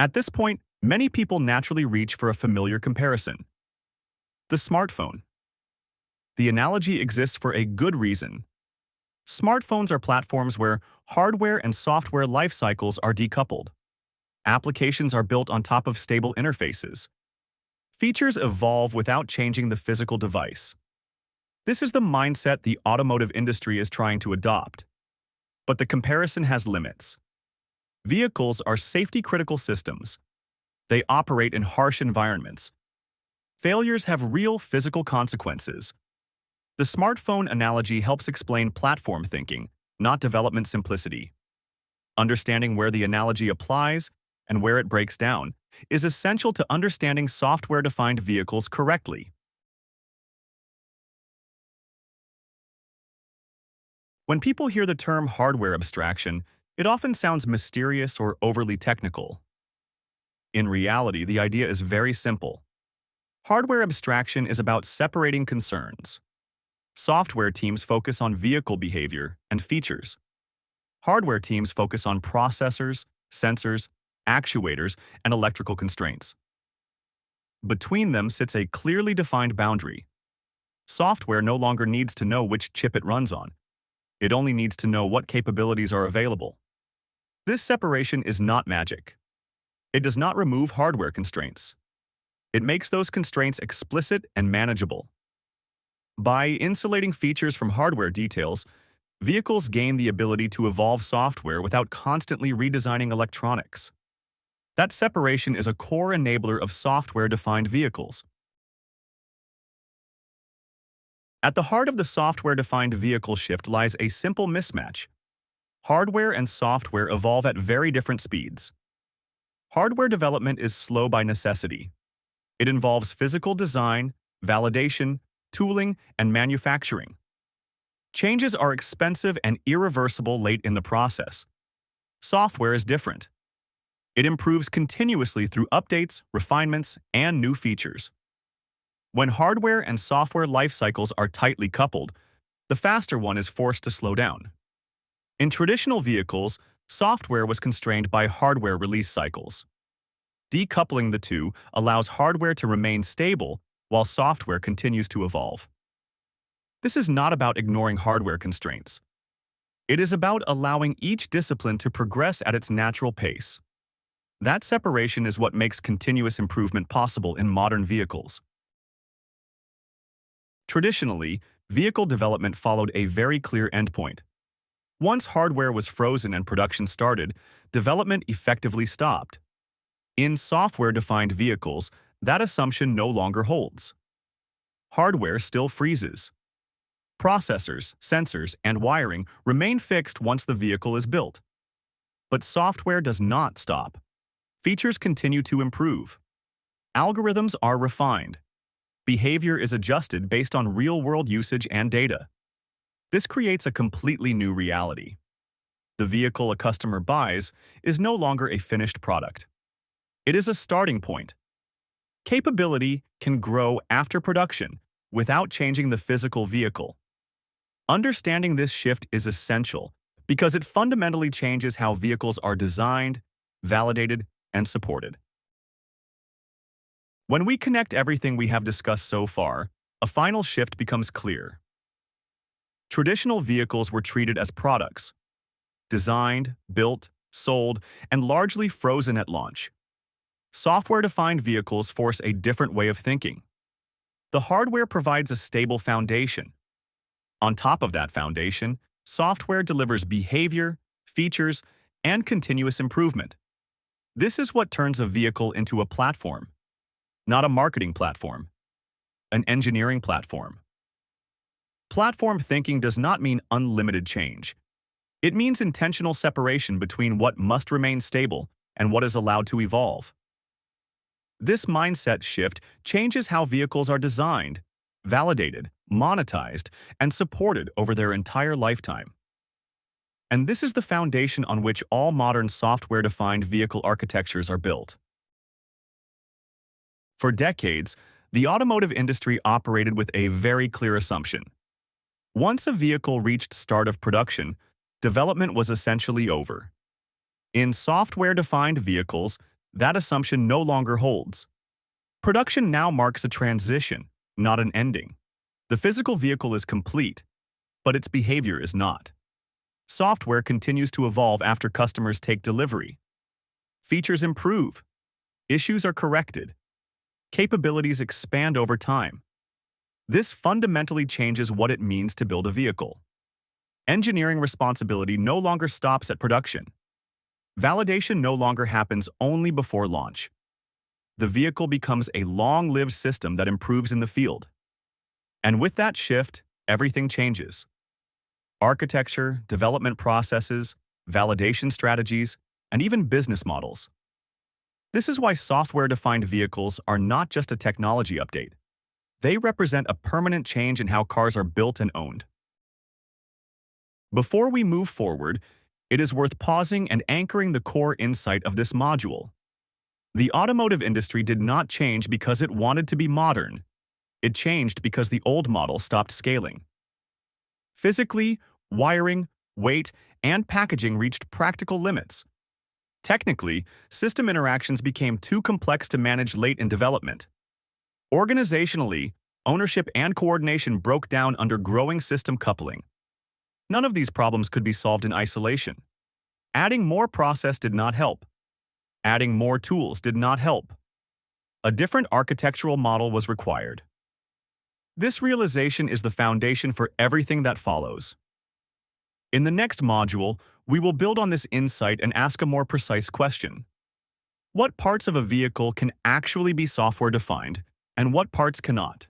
At this point, many people naturally reach for a familiar comparison: the smartphone. The analogy exists for a good reason. Smartphones are platforms where hardware and software life cycles are decoupled. Applications are built on top of stable interfaces. Features evolve without changing the physical device. This is the mindset the automotive industry is trying to adopt. But the comparison has limits. Vehicles are safety-critical systems. They operate in harsh environments. Failures have real physical consequences. The smartphone analogy helps explain platform thinking, not development simplicity. Understanding where the analogy applies and where it breaks down is essential to understanding software-defined vehicles correctly. When people hear the term hardware abstraction, it often sounds mysterious or overly technical. In reality, the idea is very simple. Hardware abstraction is about separating concerns. Software teams focus on vehicle behavior and features. Hardware teams focus on processors, sensors, actuators, and electrical constraints. Between them sits a clearly defined boundary. Software no longer needs to know which chip it runs on. It only needs to know what capabilities are available. This separation is not magic. It does not remove hardware constraints. It makes those constraints explicit and manageable. By insulating features from hardware details, vehicles gain the ability to evolve software without constantly redesigning electronics. That separation is a core enabler of software-defined vehicles. At the heart of the software-defined vehicle shift lies a simple mismatch. Hardware and software evolve at very different speeds. Hardware development is slow by necessity. It involves physical design, validation, tooling, and manufacturing. Changes are expensive and irreversible late in the process. Software is different. It improves continuously through updates, refinements, and new features. When hardware and software life cycles are tightly coupled, the faster one is forced to slow down. In traditional vehicles, software was constrained by hardware release cycles. Decoupling the two allows hardware to remain stable while software continues to evolve. This is not about ignoring hardware constraints. It is about allowing each discipline to progress at its natural pace. That separation is what makes continuous improvement possible in modern vehicles. Traditionally, vehicle development followed a very clear endpoint. Once hardware was frozen and production started, development effectively stopped. In software-defined vehicles, that assumption no longer holds. Hardware still freezes. Processors, sensors, and wiring remain fixed once the vehicle is built. But software does not stop. Features continue to improve. Algorithms are refined. Behavior is adjusted based on real-world usage and data. This creates a completely new reality. The vehicle a customer buys is no longer a finished product. It is a starting point. Capability can grow after production without changing the physical vehicle. Understanding this shift is essential because it fundamentally changes how vehicles are designed, validated, and supported. When we connect everything we have discussed so far, a final shift becomes clear. Traditional vehicles were treated as products, designed, built, sold, and largely frozen at launch. Software-defined vehicles force a different way of thinking. The hardware provides a stable foundation. On top of that foundation, software delivers behavior, features, and continuous improvement. This is what turns a vehicle into a platform, not a marketing platform, an engineering platform. Platform thinking does not mean unlimited change. It means intentional separation between what must remain stable and what is allowed to evolve. This mindset shift changes how vehicles are designed, validated, monetized, and supported over their entire lifetime. And this is the foundation on which all modern software-defined vehicle architectures are built. For decades, the automotive industry operated with a very clear assumption. Once a vehicle reached start of production, development was essentially over. In software-defined vehicles, That assumption no longer holds. Production now marks a transition, not an ending. The physical vehicle is complete, but its behavior is not. Software continues to evolve after customers take delivery. Features improve. Issues are corrected. Capabilities expand over time. This fundamentally changes what it means to build a vehicle. Engineering responsibility no longer stops at production. Validation no longer happens only before launch. The vehicle becomes a long-lived system that improves in the field. And with that shift, everything changes. Architecture, development processes, validation strategies, and even business models. This is why software-defined vehicles are not just a technology update. They represent a permanent change in how cars are built and owned. Before we move forward, it is worth pausing and anchoring the core insight of this module. The automotive industry did not change because it wanted to be modern. It changed because the old model stopped scaling. Physically, wiring, weight, and packaging reached practical limits. Technically, system interactions became too complex to manage late in development. Organizationally, ownership and coordination broke down under growing system coupling. None of these problems could be solved in isolation. Adding more process did not help. Adding more tools did not help. A different architectural model was required. This realization is the foundation for everything that follows. In the next module, we will build on this insight and ask a more precise question. What parts of a vehicle can actually be software-defined, and what parts cannot?